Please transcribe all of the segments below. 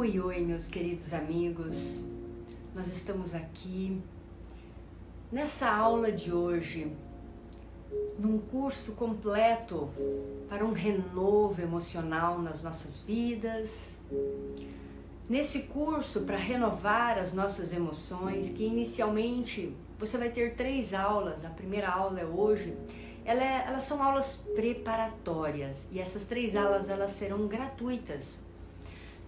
Oi, oi, meus queridos amigos, nós estamos aqui nessa aula de hoje, num curso completo para um renovo emocional nas nossas vidas. Nesse curso, para renovar as nossas emoções, que inicialmente você vai ter 3 aulas, a primeira aula é hoje, elas são aulas preparatórias e essas 3 aulas elas serão gratuitas.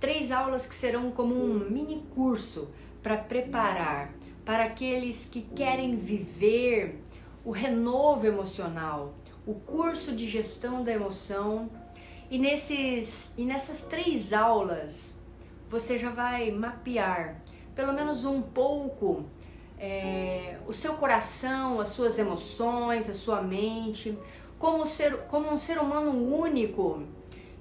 3 aulas que serão como um mini curso para preparar para aqueles que querem viver o renovo emocional, o curso de gestão da emoção. E nessas 3 aulas você já vai mapear pelo menos um pouco o seu coração, as suas emoções, a sua mente, como um ser humano único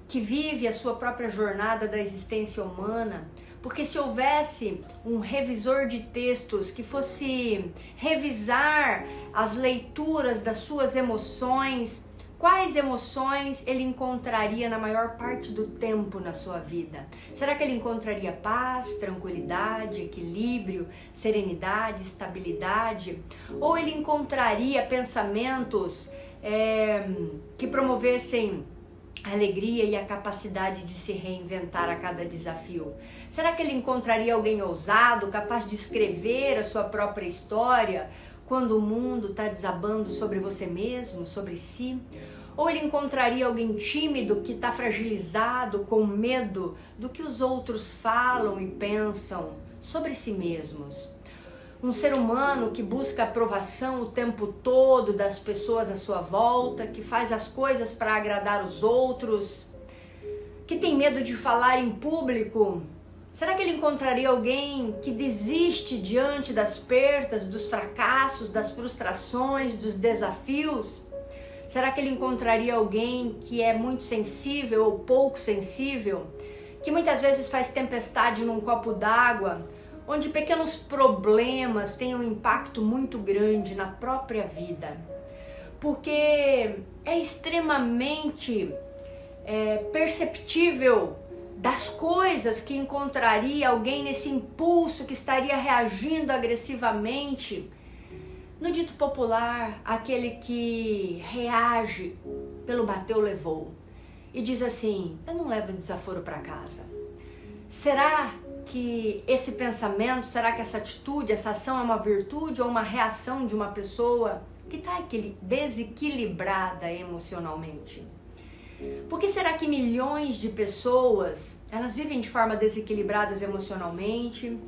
que vive a sua própria jornada da existência humana. Porque se houvesse um revisor de textos que fosse revisar as leituras das suas emoções, quais emoções ele encontraria na maior parte do tempo na sua vida? Será que ele encontraria paz, tranquilidade, equilíbrio, serenidade, estabilidade? Ou ele encontraria pensamentos que promovessem a alegria e a capacidade de se reinventar a cada desafio? Será que ele encontraria alguém ousado, capaz de escrever a sua própria história quando o mundo está desabando sobre você mesmo, sobre si? Ou ele encontraria alguém tímido que está fragilizado, com medo do que os outros falam e pensam sobre si mesmos? Um ser humano que busca aprovação o tempo todo das pessoas à sua volta, que faz as coisas para agradar os outros, que tem medo de falar em público. Será que ele encontraria alguém que desiste diante das perdas, dos fracassos, das frustrações, dos desafios? Será que ele encontraria alguém que é muito sensível ou pouco sensível, que muitas vezes faz tempestade num copo d'água, onde pequenos problemas têm um impacto muito grande na própria vida? Porque é extremamente perceptível das coisas que encontraria alguém nesse impulso que estaria reagindo agressivamente. No dito popular, aquele que reage pelo bateu, levou. E diz assim: eu não levo desaforo para casa. Será que esse pensamento, será que essa atitude, essa ação é uma virtude ou uma reação de uma pessoa que está desequilibrada emocionalmente? Por que será que milhões de pessoas, elas vivem de forma desequilibradas emocionalmente?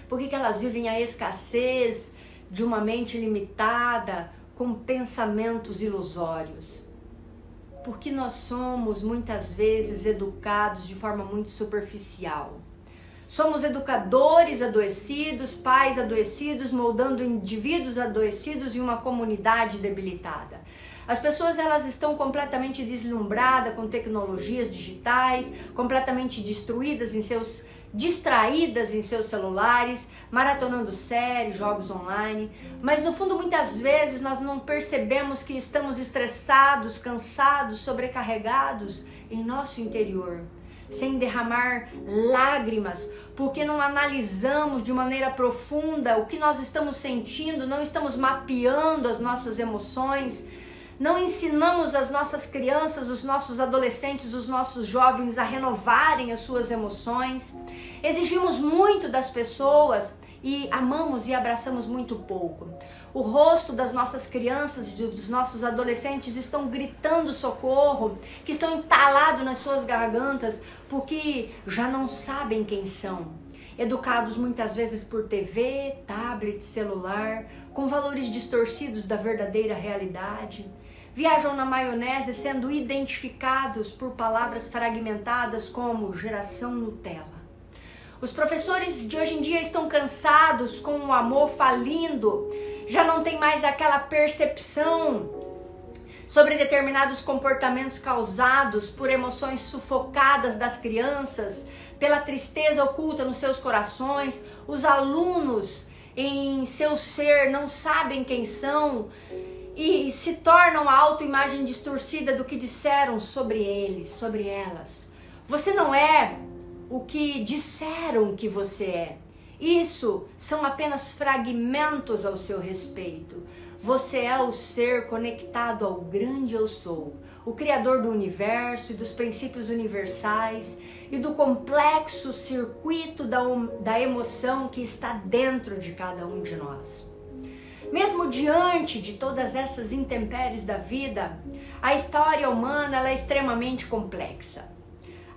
Por que elas vivem a escassez de uma mente limitada com pensamentos ilusórios? Porque nós somos muitas vezes educados de forma muito superficial. Somos educadores adoecidos, pais adoecidos, moldando indivíduos adoecidos em uma comunidade debilitada. As pessoas elas estão completamente deslumbradas com tecnologias digitais, completamente distraídas em seus celulares, maratonando séries, jogos online. Mas no fundo, muitas vezes, nós não percebemos que estamos estressados, cansados, sobrecarregados em nosso interior, sem derramar lágrimas, porque não analisamos de maneira profunda o que nós estamos sentindo, não estamos mapeando as nossas emoções, não ensinamos as nossas crianças, os nossos adolescentes, os nossos jovens a renovarem as suas emoções. Exigimos muito das pessoas e amamos e abraçamos muito pouco. O rosto das nossas crianças e dos nossos adolescentes estão gritando socorro, que estão entalados nas suas gargantas porque já não sabem quem são. Educados muitas vezes por TV, tablet, celular, com valores distorcidos da verdadeira realidade. Viajam na maionese sendo identificados por palavras fragmentadas como geração Nutella. Os professores de hoje em dia estão cansados com o amor falindo, já não tem mais aquela percepção sobre determinados comportamentos causados por emoções sufocadas das crianças, pela tristeza oculta nos seus corações. Os alunos em seu ser não sabem quem são e se tornam a autoimagem distorcida do que disseram sobre eles, sobre elas. Você não é o que disseram que você é. Isso são apenas fragmentos ao seu respeito. Você é o ser conectado ao grande eu sou, o Criador do universo e dos princípios universais e do complexo circuito da emoção que está dentro de cada um de nós. Mesmo diante de todas essas intempéries da vida, a história humana ela é extremamente complexa.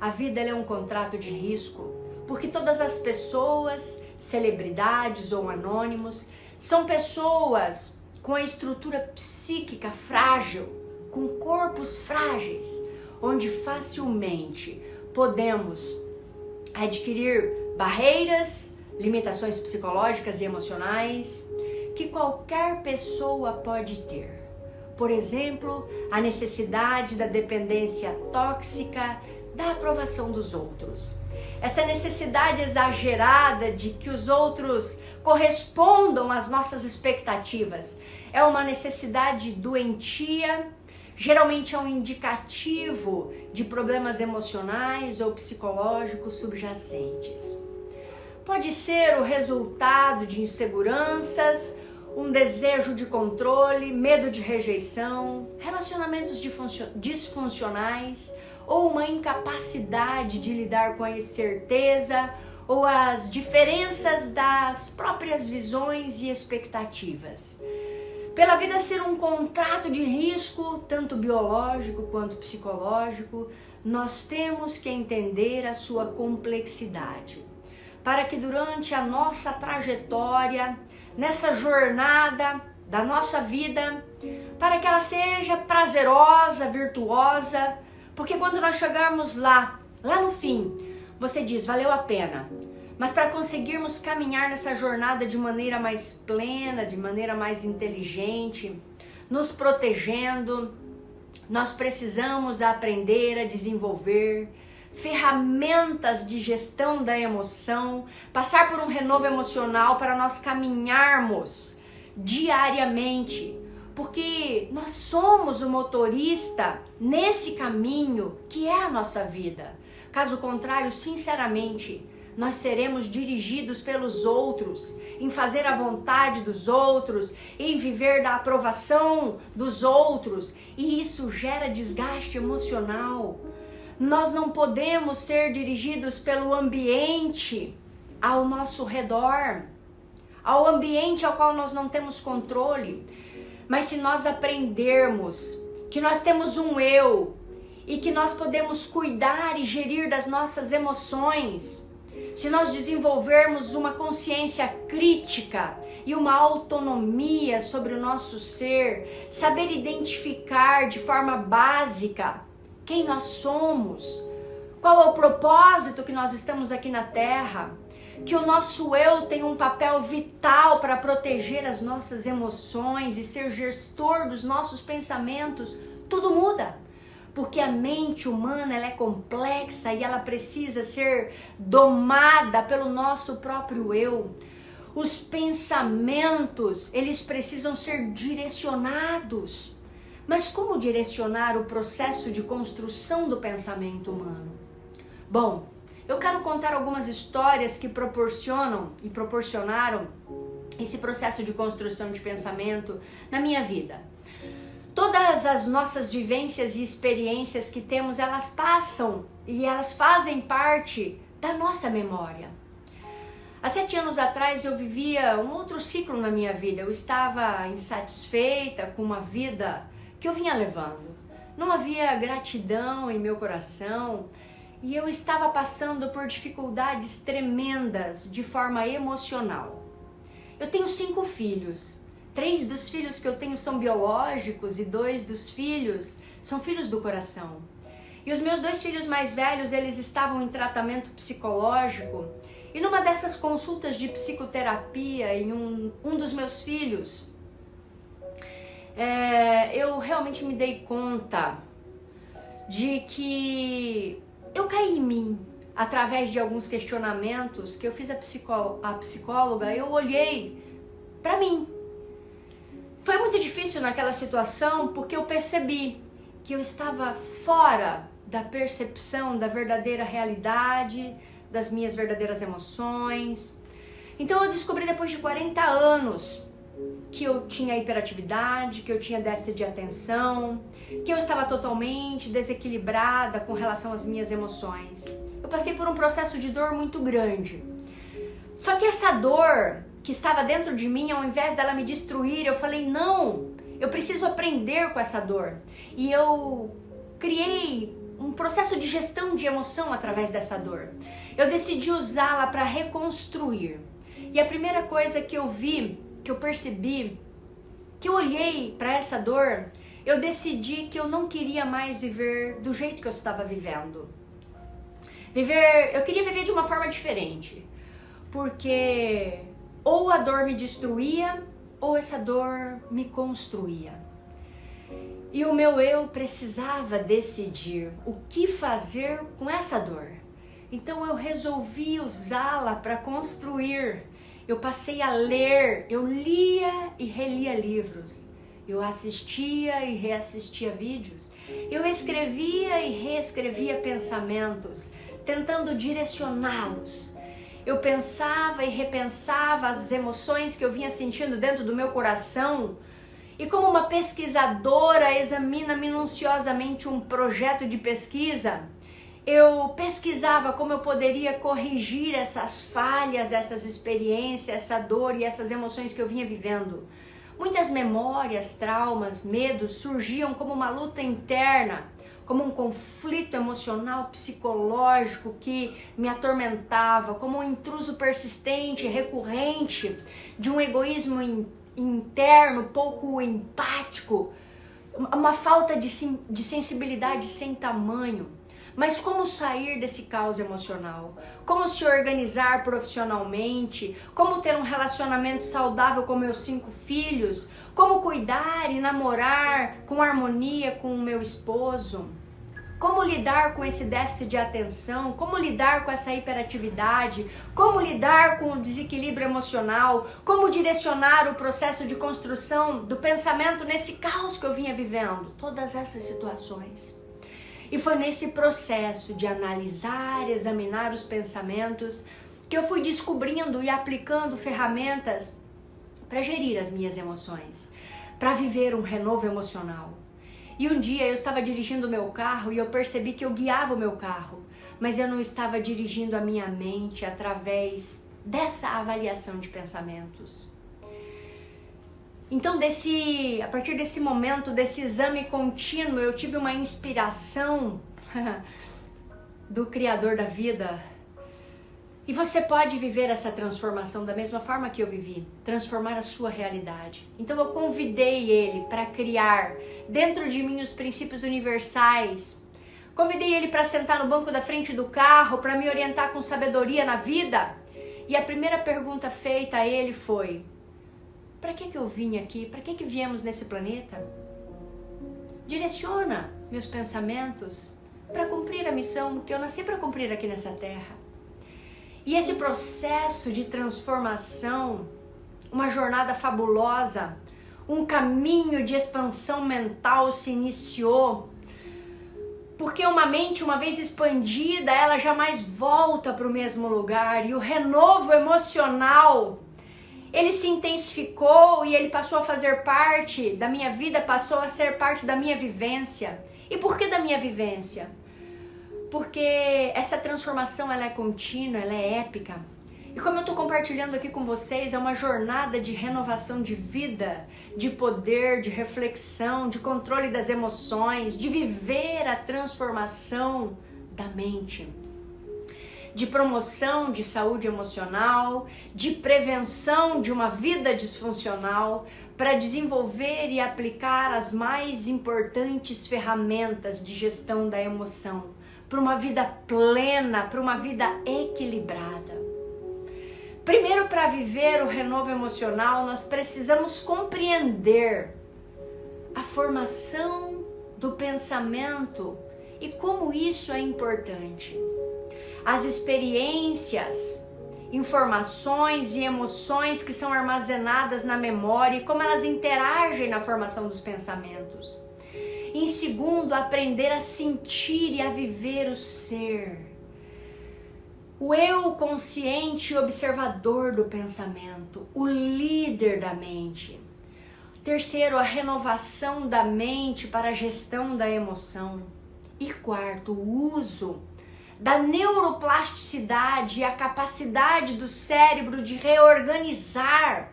A vida ela é um contrato de risco, porque todas as pessoas, celebridades ou anônimos, são pessoas com a estrutura psíquica frágil, com corpos frágeis, onde facilmente podemos adquirir barreiras, limitações psicológicas e emocionais que qualquer pessoa pode ter. Por exemplo, a necessidade da dependência tóxica, da aprovação dos outros. Essa necessidade exagerada de que os outros correspondam às nossas expectativas é uma necessidade doentia, geralmente é um indicativo de problemas emocionais ou psicológicos subjacentes. Pode ser o resultado de inseguranças, um desejo de controle, medo de rejeição, relacionamentos disfuncionais ou uma incapacidade de lidar com a incerteza ou as diferenças das próprias visões e expectativas. Pela vida ser um contrato de risco, tanto biológico quanto psicológico, nós temos que entender a sua complexidade, para que durante a nossa trajetória, nessa jornada da nossa vida, para que ela seja prazerosa, virtuosa, porque quando nós chegarmos lá no fim, você diz, valeu a pena. Mas para conseguirmos caminhar nessa jornada de maneira mais plena, de maneira mais inteligente, nos protegendo, nós precisamos aprender a desenvolver ferramentas de gestão da emoção, passar por um renovo emocional para nós caminharmos diariamente, porque nós somos o motorista nesse caminho que é a nossa vida. Caso contrário, sinceramente, nós seremos dirigidos pelos outros, em fazer a vontade dos outros, em viver da aprovação dos outros, e isso gera desgaste emocional. Nós não podemos ser dirigidos pelo ambiente ao nosso redor, ao ambiente ao qual nós não temos controle. Mas se nós aprendermos que nós temos um eu e que nós podemos cuidar e gerir das nossas emoções, se nós desenvolvermos uma consciência crítica e uma autonomia sobre o nosso ser, saber identificar de forma básica quem nós somos, qual é o propósito que nós estamos aqui na Terra, que o nosso eu tem um papel vital para proteger as nossas emoções e ser gestor dos nossos pensamentos, tudo muda. Porque a mente humana ela é complexa e ela precisa ser domada pelo nosso próprio eu. Os pensamentos, eles precisam ser direcionados. Mas como direcionar o processo de construção do pensamento humano? Bom, eu quero contar algumas histórias que proporcionaram esse processo de construção de pensamento na minha vida. Todas as nossas vivências e experiências que temos, elas passam e elas fazem parte da nossa memória. Há 7 anos atrás eu vivia um outro ciclo na minha vida. Eu estava insatisfeita com uma vida que eu vinha levando. Não havia gratidão em meu coração e eu estava passando por dificuldades tremendas de forma emocional. Eu tenho 5 filhos. 3 dos filhos que eu tenho são biológicos e 2 dos filhos são filhos do coração. E os meus 2 filhos mais velhos, eles estavam em tratamento psicológico. E numa dessas consultas de psicoterapia em um dos meus filhos, eu realmente me dei conta de que eu caí em mim. Através de alguns questionamentos que eu fiz a psicóloga, eu olhei para mim. Foi muito difícil naquela situação porque eu percebi que eu estava fora da percepção da verdadeira realidade, das minhas verdadeiras emoções. Então eu descobri depois de 40 anos que eu tinha hiperatividade, que eu tinha déficit de atenção, que eu estava totalmente desequilibrada com relação às minhas emoções. Eu passei por um processo de dor muito grande. Só que essa dor que estava dentro de mim, ao invés dela me destruir, eu falei, não, eu preciso aprender com essa dor. E eu criei um processo de gestão de emoção através dessa dor. Eu decidi usá-la para reconstruir. E a primeira coisa que eu vi, que eu percebi, que eu olhei para essa dor, eu decidi que eu não queria mais viver do jeito que eu estava vivendo. Eu queria viver de uma forma diferente, porque ou a dor me destruía, ou essa dor me construía. E o meu eu precisava decidir o que fazer com essa dor. Então eu resolvi usá-la para construir. Eu passei a ler, eu lia e relia livros. Eu assistia e reassistia vídeos. Eu escrevia e reescrevia pensamentos, tentando direcioná-los. Eu pensava e repensava as emoções que eu vinha sentindo dentro do meu coração. E como uma pesquisadora examina minuciosamente um projeto de pesquisa, eu pesquisava como eu poderia corrigir essas falhas, essas experiências, essa dor e essas emoções que eu vinha vivendo. Muitas memórias, traumas, medos surgiam como uma luta interna, como um conflito emocional psicológico que me atormentava, como um intruso persistente, recorrente, de um egoísmo interno, pouco empático, uma falta de sensibilidade sem tamanho. Mas como sair desse caos emocional? Como se organizar profissionalmente? Como ter um relacionamento saudável com meus 5 filhos? Como cuidar e namorar com harmonia com o meu esposo? Como lidar com esse déficit de atenção? Como lidar com essa hiperatividade? Como lidar com o desequilíbrio emocional? Como direcionar o processo de construção do pensamento nesse caos que eu vinha vivendo? Todas essas situações. E foi nesse processo de analisar, examinar os pensamentos, que eu fui descobrindo e aplicando ferramentas para gerir as minhas emoções, para viver um renovo emocional. E um dia eu estava dirigindo o meu carro e eu percebi que eu guiava o meu carro, mas eu não estava dirigindo a minha mente através dessa avaliação de pensamentos. Então, a partir desse momento, desse exame contínuo, eu tive uma inspiração do Criador da vida. E você pode viver essa transformação da mesma forma que eu vivi, transformar a sua realidade. Então eu convidei ele para criar dentro de mim os princípios universais. Convidei ele para sentar no banco da frente do carro, para me orientar com sabedoria na vida. E a primeira pergunta feita a ele foi: para que eu vim aqui? Para que viemos nesse planeta? Direciona meus pensamentos para cumprir a missão que eu nasci para cumprir aqui nessa terra. E esse processo de transformação, uma jornada fabulosa, um caminho de expansão mental se iniciou, porque uma mente, uma vez expandida, ela jamais volta para o mesmo lugar, e o renovo emocional, ele se intensificou e ele passou a fazer parte da minha vida, passou a ser parte da minha vivência. E por que da minha vivência? Porque essa transformação ela é contínua, ela é épica. E como eu estou compartilhando aqui com vocês, é uma jornada de renovação de vida, de poder, de reflexão, de controle das emoções, de viver a transformação da mente, de promoção de saúde emocional, de prevenção de uma vida disfuncional, para desenvolver e aplicar as mais importantes ferramentas de gestão da emoção, para uma vida plena, para uma vida equilibrada. Primeiro, para viver o renovo emocional, nós precisamos compreender a formação do pensamento e como isso é importante. As experiências, informações e emoções que são armazenadas na memória e como elas interagem na formação dos pensamentos. Em segundo, aprender a sentir e a viver o ser. o eu consciente e observador do pensamento, o líder da mente. Terceiro, a renovação da mente para a gestão da emoção. E quarto, o uso da neuroplasticidade e a capacidade do cérebro de reorganizar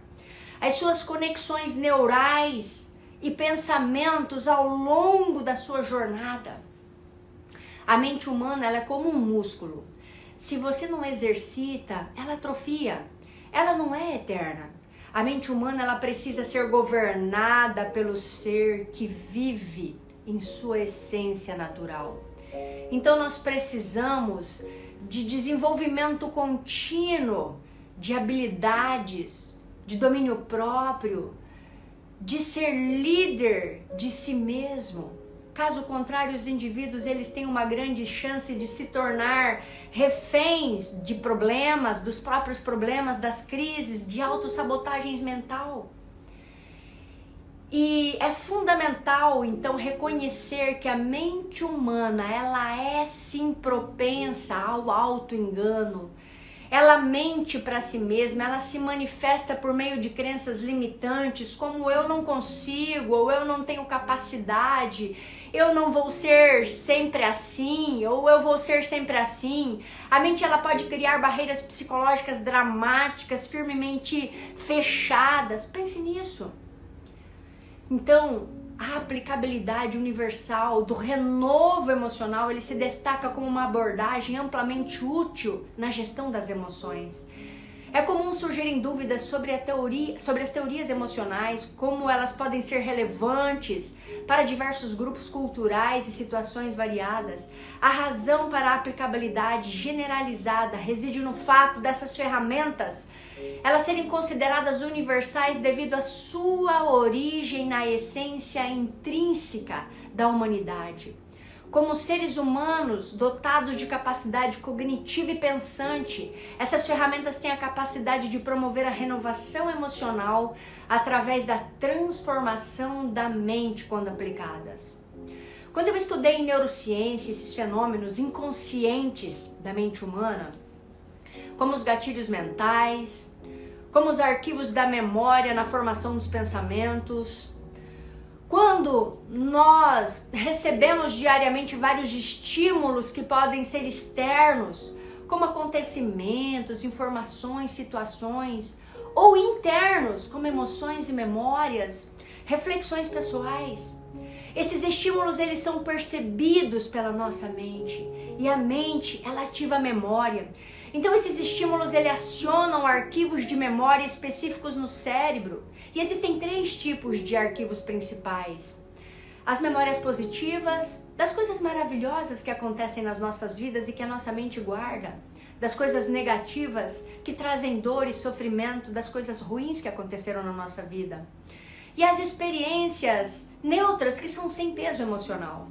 as suas conexões neurais e pensamentos ao longo da sua jornada. A mente humana, ela é como um músculo. Se você não exercita, ela atrofia. Ela não é eterna. A mente humana, ela precisa ser governada pelo ser que vive em sua essência natural. Então nós precisamos de desenvolvimento contínuo, de habilidades, de domínio próprio, de ser líder de si mesmo. Caso contrário, os indivíduos eles têm uma grande chance de se tornar reféns de problemas, dos próprios problemas, das crises, de autossabotagens mental. E é fundamental, então, reconhecer que a mente humana, ela é sim propensa ao auto-engano. Ela mente para si mesma, ela se manifesta por meio de crenças limitantes, como eu não consigo, ou eu não tenho capacidade, eu não vou ser sempre assim, ou eu vou ser sempre assim. A mente ela pode criar barreiras psicológicas dramáticas, firmemente fechadas. Pense nisso. Então, a aplicabilidade universal do renovo emocional, ele se destaca como uma abordagem amplamente útil na gestão das emoções. É comum surgirem dúvidas sobre as teorias emocionais, como elas podem ser relevantes para diversos grupos culturais e situações variadas. A razão para a aplicabilidade generalizada reside no fato dessas ferramentas elas serem consideradas universais devido à sua origem na essência intrínseca da humanidade. Como seres humanos dotados de capacidade cognitiva e pensante, essas ferramentas têm a capacidade de promover a renovação emocional através da transformação da mente quando aplicadas. Quando eu estudei em neurociência esses fenômenos inconscientes da mente humana, como os gatilhos mentais, como os arquivos da memória na formação dos pensamentos. Quando nós recebemos diariamente vários estímulos que podem ser externos, como acontecimentos, informações, situações, ou internos, como emoções e memórias, reflexões pessoais. Esses estímulos eles são percebidos pela nossa mente e a mente ela ativa a memória. Então esses estímulos eles acionam arquivos de memória específicos no cérebro e existem 3 tipos de arquivos principais. As memórias positivas, das coisas maravilhosas que acontecem nas nossas vidas e que a nossa mente guarda, das coisas negativas que trazem dor e sofrimento, das coisas ruins que aconteceram na nossa vida. E as experiências neutras que são sem peso emocional.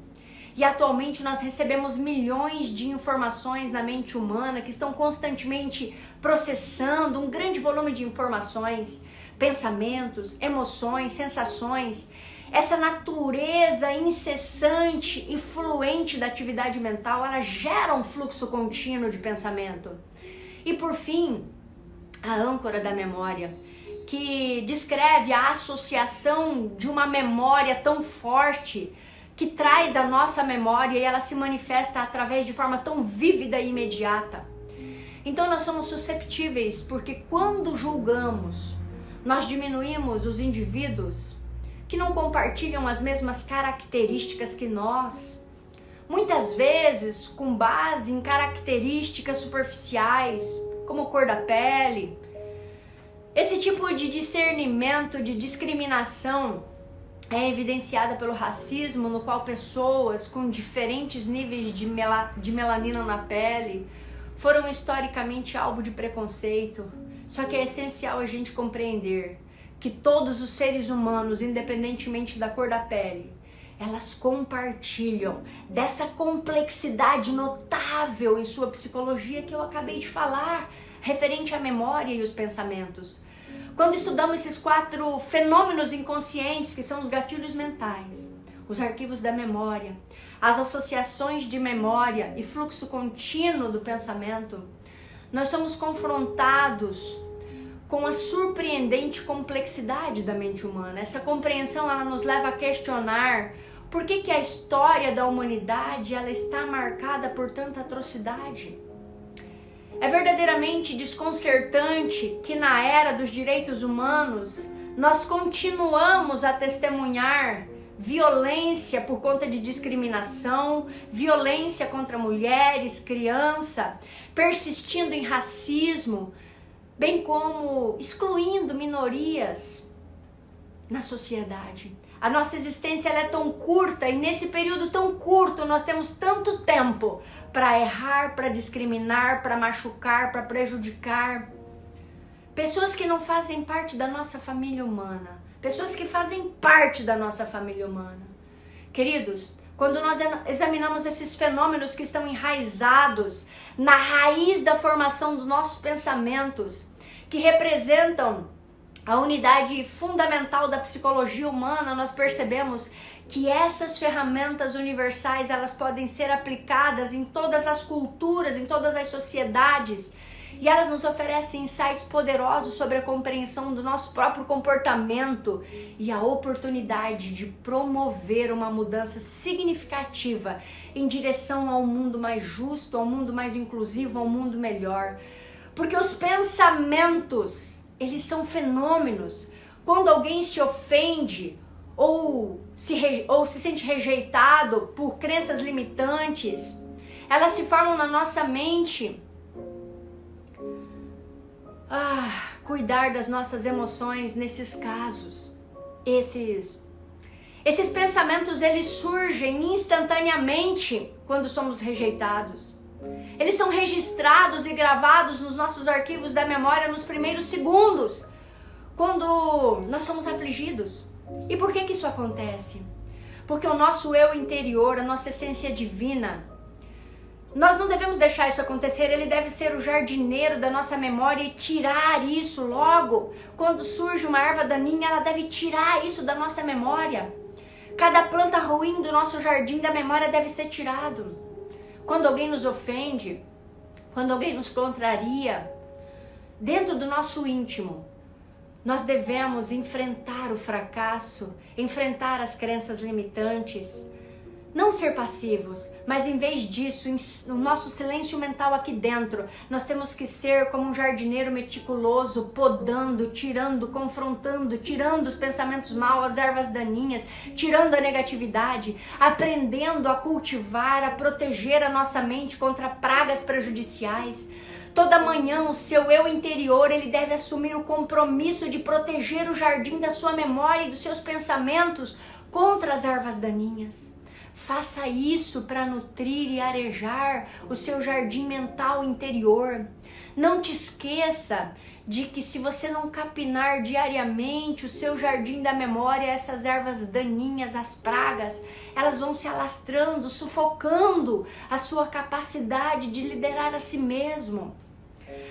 E atualmente nós recebemos milhões de informações na mente humana que estão constantemente processando um grande volume de informações, pensamentos, emoções, sensações. Essa natureza incessante e fluente da atividade mental, ela gera um fluxo contínuo de pensamento. E por fim, a âncora da memória, que descreve a associação de uma memória tão forte que traz a nossa memória e ela se manifesta através de forma tão vívida e imediata. Então nós somos susceptíveis porque quando julgamos, nós diminuímos os indivíduos que não compartilham as mesmas características que nós, muitas vezes com base em características superficiais, como cor da pele. Esse tipo de discernimento, de discriminação é evidenciada pelo racismo, no qual pessoas com diferentes níveis de melanina na pele foram historicamente alvo de preconceito. Só que é essencial a gente compreender que todos os seres humanos, independentemente da cor da pele, elas compartilham dessa complexidade notável em sua psicologia que eu acabei de falar, referente à memória e os pensamentos. Quando estudamos esses 4 fenômenos inconscientes, que são os gatilhos mentais, os arquivos da memória, as associações de memória e fluxo contínuo do pensamento, nós somos confrontados com a surpreendente complexidade da mente humana. Essa compreensão, ela nos leva a questionar por que a história da humanidade ela está marcada por tanta atrocidade. É verdadeiramente desconcertante que na era dos direitos humanos nós continuamos a testemunhar violência por conta de discriminação, violência contra mulheres, crianças, persistindo em racismo, bem como excluindo minorias na sociedade. A nossa existência ela é tão curta e nesse período tão curto nós temos tanto tempo para errar, para discriminar, para machucar, para prejudicar. Pessoas que não fazem parte da nossa família humana, pessoas que fazem parte da nossa família humana. Queridos, quando nós examinamos esses fenômenos que estão enraizados na raiz da formação dos nossos pensamentos, que representam a unidade fundamental da psicologia humana, nós percebemos que essas ferramentas universais, elas podem ser aplicadas em todas as culturas, em todas as sociedades, e elas nos oferecem insights poderosos sobre a compreensão do nosso próprio comportamento e a oportunidade de promover uma mudança significativa em direção a um mundo mais justo, a um mundo mais inclusivo, a um mundo melhor. Porque os pensamentos, eles são fenômenos. Quando alguém se ofende ou se sente rejeitado por crenças limitantes, elas se formam na nossa mente. Cuidar das nossas emoções nesses casos. Esses pensamentos, eles surgem instantaneamente quando somos rejeitados. Eles são registrados e gravados nos nossos arquivos da memória nos primeiros segundos, quando nós somos afligidos. E por que isso acontece? Porque o nosso eu interior, a nossa essência divina, nós não devemos deixar isso acontecer. Ele deve ser o jardineiro da nossa memória e tirar isso logo. Quando surge uma erva daninha, ela deve tirar isso da nossa memória. Cada planta ruim do nosso jardim da memória deve ser tirado. Quando alguém nos ofende, quando alguém nos contraria, dentro do nosso íntimo, nós devemos enfrentar o fracasso, enfrentar as crenças limitantes, não ser passivos, mas em vez disso, no nosso silêncio mental aqui dentro, nós temos que ser como um jardineiro meticuloso, podando, tirando, confrontando, tirando os pensamentos maus, as ervas daninhas, tirando a negatividade, aprendendo a cultivar, a proteger a nossa mente contra pragas prejudiciais. Toda manhã o seu eu interior, ele deve assumir o compromisso de proteger o jardim da sua memória e dos seus pensamentos contra as ervas daninhas. Faça isso para nutrir e arejar o seu jardim mental interior. Não te esqueça de que se você não capinar diariamente o seu jardim da memória, essas ervas daninhas, as pragas, elas vão se alastrando, sufocando a sua capacidade de liderar a si mesmo.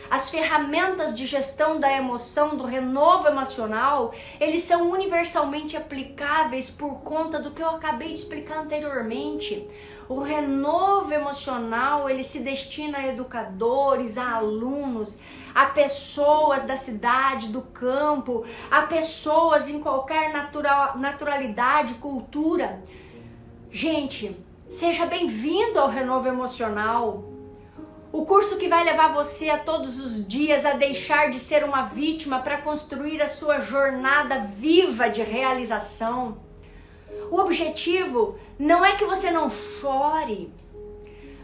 As ferramentas de gestão da emoção, do renovo emocional, eles são universalmente aplicáveis por conta do que eu acabei de explicar anteriormente. O renovo emocional, ele se destina a educadores, a alunos, a pessoas da cidade, do campo, a pessoas em qualquer naturalidade, cultura. Gente, seja bem-vindo ao renovo emocional. O curso que vai levar você a todos os dias a deixar de ser uma vítima para construir a sua jornada viva de realização. O objetivo não é que você não chore,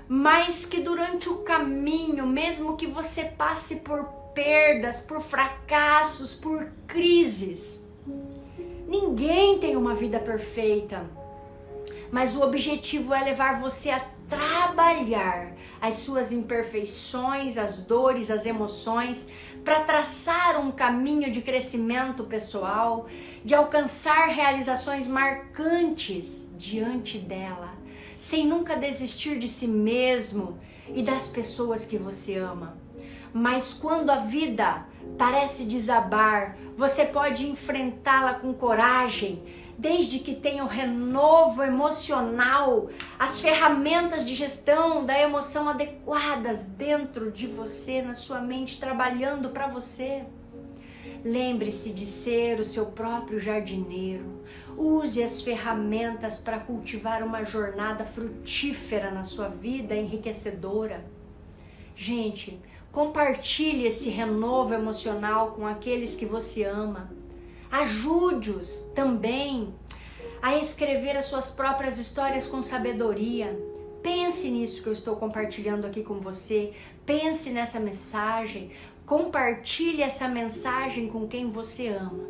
mas que durante o caminho, mesmo que você passe por perdas, por fracassos, por crises, ninguém tem uma vida perfeita, mas o objetivo é levar você a trabalhar as suas imperfeições, as dores, as emoções, para traçar um caminho de crescimento pessoal, de alcançar realizações marcantes diante dela, sem nunca desistir de si mesmo e das pessoas que você ama. Mas quando a vida parece desabar, você pode enfrentá-la com coragem, desde que tenha o renovo emocional, as ferramentas de gestão da emoção adequadas dentro de você, na sua mente, trabalhando para você. Lembre-se de ser o seu próprio jardineiro. Use as ferramentas para cultivar uma jornada frutífera na sua vida, enriquecedora. Gente, compartilhe esse renovo emocional com aqueles que você ama. Ajude-os também a escrever as suas próprias histórias com sabedoria. Pense nisso que eu estou compartilhando aqui com você. Pense nessa mensagem. Compartilhe essa mensagem com quem você ama.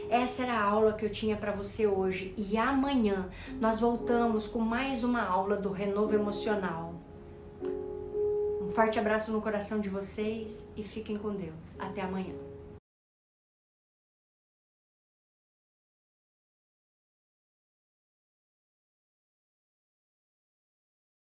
Essa era a aula que eu tinha para você hoje. E amanhã nós voltamos com mais uma aula do Renovo Emocional. Um forte abraço no coração de vocês e fiquem com Deus. Até amanhã.